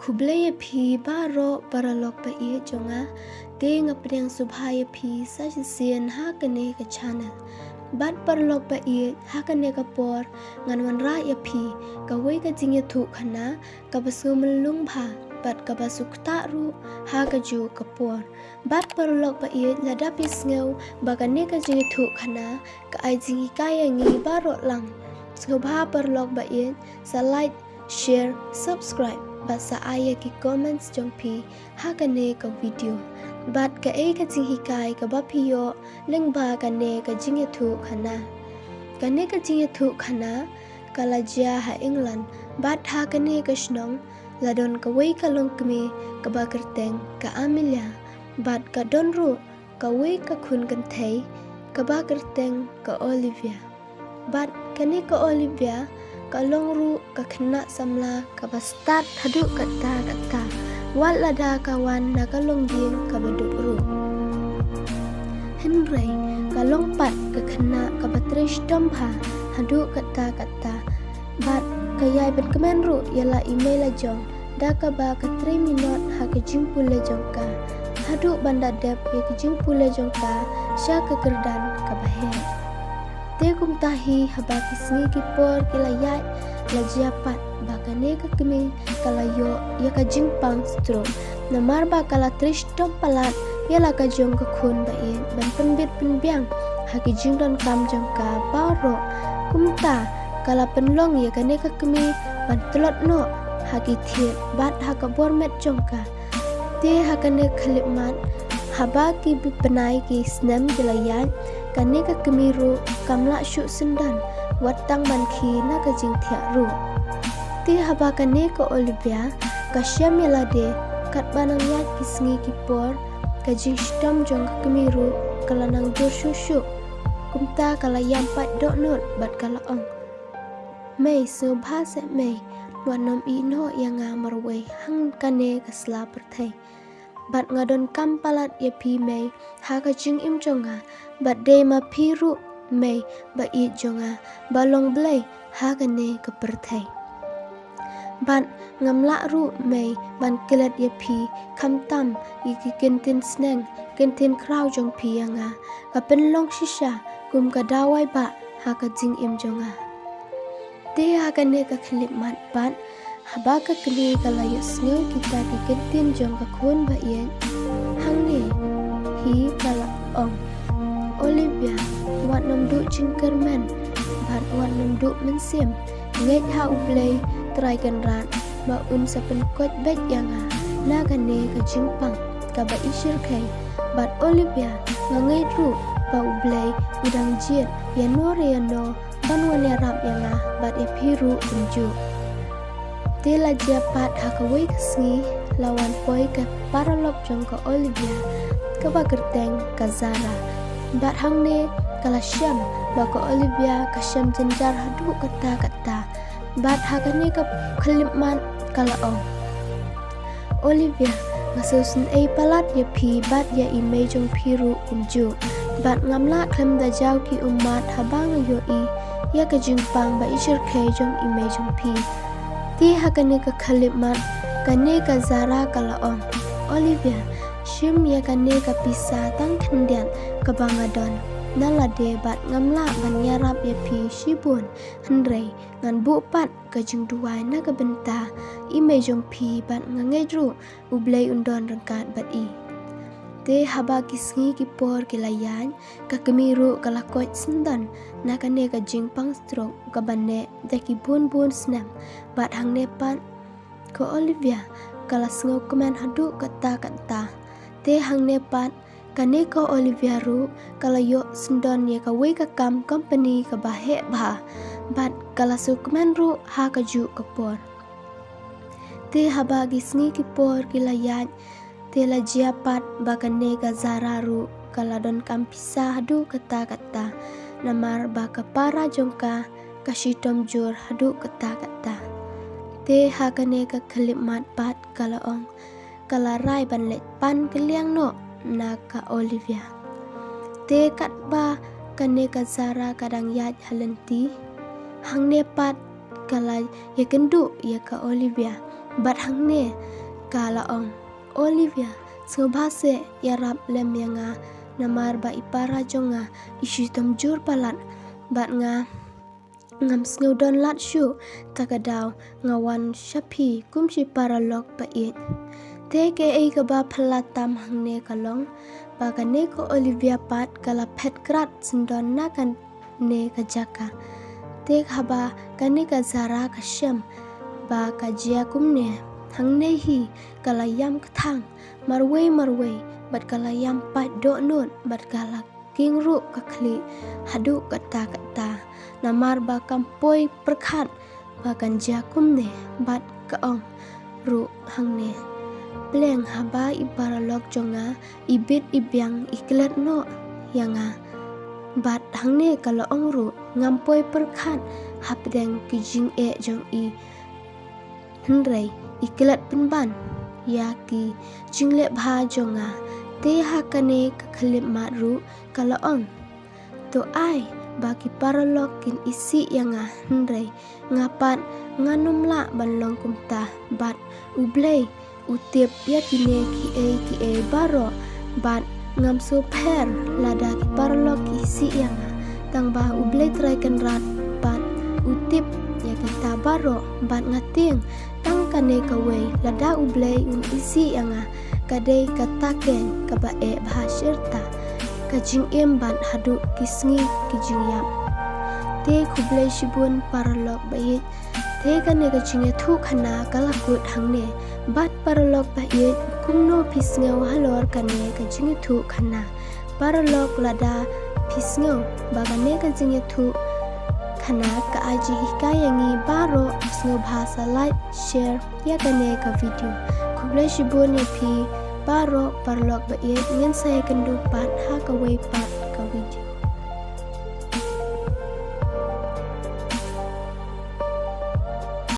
Kublaya phi baro paralok pa iye jonga te ngapdeng subhaya phi sajisian hakane ka channel bat paralok pa iye hakane ka por ngan ra ya phi ka wei ka jingya thu khana ka basu melung bha bat ka basuk ta ru ha ka ju ka por bat paralok pa iye lada pisngeu bakane ka jingya thu khana ka ai jingi kaya ngi baro lang sngobha paralok ba iye sa like share subscribe basa aya ki comments jong pi hakane ka video bat ka e ka jing hikai ka ba phiyo leng ba ka ne ka jing thu khana ka ne ka jing thu khana kala ja ha England bat ha ka ne ka snong ladon ka wei ka long kme ka ba kerteng ka Amelia bat ka don ru ka wei ka khun kan thei ka ba kerteng ka Olivia bat ka ne ka Olivia ka long ru ka khna samla ka ba start hadu kata wal lada kawan na ka long ding ka baduk ru Henry ka long pat ka khna ka ba trish dom ha hadu kata bat ka yai bet kemen ru yala email la jong da ka ba ka 3 minute ha ka jimpule jong ka hadu banda dep ye ka jimpule jong ka sya ka kerdan ka ba he te kum tahi haba kisni ki por kilayat la jiapat bakane ka kemi kala yo ya ka jingpang stro namar ba kala trish tom palat ya la ka jong ka khun ba in ban penbit penbiang ha ki jingdon kam jong ka baro kumta kala penlong ya kane ka kemi ban telot no ha ki thie bat ha ka bormet jong ka te ha kane khlimat haba ki penai ki snam kilayat kane ka kemiru kamla shu sendan watang ban khi na ka jing thia ru ti haba kane ka Olivia ka syam yalade kat banang yat kisngi ki por ka jing stam jong ka kemiru kala nang jor shu kumta kala yam pat dok not bat kala ong mei so bha se mei wanom i no yang marwe hang kane ka sla perthai bat ngadon kam palat ya pi mei ha ka jing im jonga bat de ma pi ru mei ba i jonga balong blai ha ka ne ka perthai ban ngamla ru mei ban kelat ya pi kham tam i ki kentin sneng kentin kraw jong pi anga ka pen long shisha kum ka dawai ba ha ka jing im jonga te ha ka ne ka khlip mat ban haba ka kli kala yasneu kita ki kentin jong ka khun ba yen hang ne hi kala ong Olivia wat nam du jingkerman bat wat nam du mensim ngai ha uplay try kan rat ba un sa pen kot bet yanga na ka ne ka jingpang ka ba isir kai bat Olivia ngai ru ba uplay udang jiet ya no re no ban wan ya rap yanga bat e phiru unju tela japat hakawai kesni lawan poi ke paralok jong ke Olivia ke bagerteng ke Zara bat hang ne kala syam ba ke Olivia ke syam jenjar hadu kata bat hakane ke khlipman kala ong Olivia ngasusun ei palat ya pi bat ya ime jong phiru umju bat ngamla klem da jaw ki umat habang yo i ya ke jingpang ba isir khe jong ime jong pi ti hakane ka khalipmat kane ka Zara kala ong Olivia shim ya kane ka pisa tang khendian ka bangadon nalade bat ngamla ban yarap ya pi shibun hendrei ngan bu pat ka jingduai na ka benta ime jong pi bat ngangai ru ublei undon rangkat bat i te haba kisngi ki por ki layan ka kemiru kala koit sendan na kane ka jingpang strok ka banne da ki bun snam bat hang nepan ko Olivia kala sngo kemen hadu kata te hang nepan kane ko Olivia ru kala yo sendon ye ka wei ka kam company ka bahe ba bat kala su kemen ru ha ka ju ka por te haba kisngi ki por ki layan tela jiapat bakane ka Zara ru kala don kampisa hadu kata namar baka para jongka kashitom jur hadu kata te hakane ka khlipmat pat kala ong kala rai ban let pan keliang no na ka Olivia te kat ba kane ka Zara kadang yat halenti hang ne pat kala ya kendu ya ka Olivia bat hang ne kala ong Olivia sngobhase yarap lem yanga namar ba ipara jonga isu tamjur palat bat nga ngam sngodon lat shu takadaw ngawan shapi kumshi paralok ba it te ke ei ka ba phalatam hangne kalong ba ka ne ko Olivia pat kala phet krat sindon na kan ne ka jaka te khaba ka ne ka zara ka shem ba ka jia kumne hangne hi kala yam kthang marwei bat kala yam pat do not bat kala king ru ka khli hadu kata namar ba kampoi perkhat ba kan jakum ne bat kaong ru hangne pleng haba ibaralok jonga ibit ibyang iklet no yanga bat hangne kala ong ru ngampoi perkhat hapdeng kijing e jong i hnrei iklet penban ya ki jingle bha jonga te hakane ka khalip maru kala ong to ai baki paralok kin isi yanga hnrei ngapat nganumla banlong kumta bat ublei utip ya kine ki e baro bat ngamso pher lada ki paralok isi yanga tang ba ublei trai kan rat bat utip ya kita baro bat ngating tang kane kawe lada ublei isi yanga kadai kataken kabae bahasirta kajing em ban hadu kisngi kijing yap te kublai shibun paralok bait te kane kajing thu khana kalakut hangne bat paralok bait kumno pisngau halor kane kajing thu khana paralok lada pisngau bagane kajing thu khana ka aji hikayangi baro pisngau bahasa like share ya kane ka video kublai shibun pi baro parlok bait ngan saya kendu pat ha ka wei pat ka video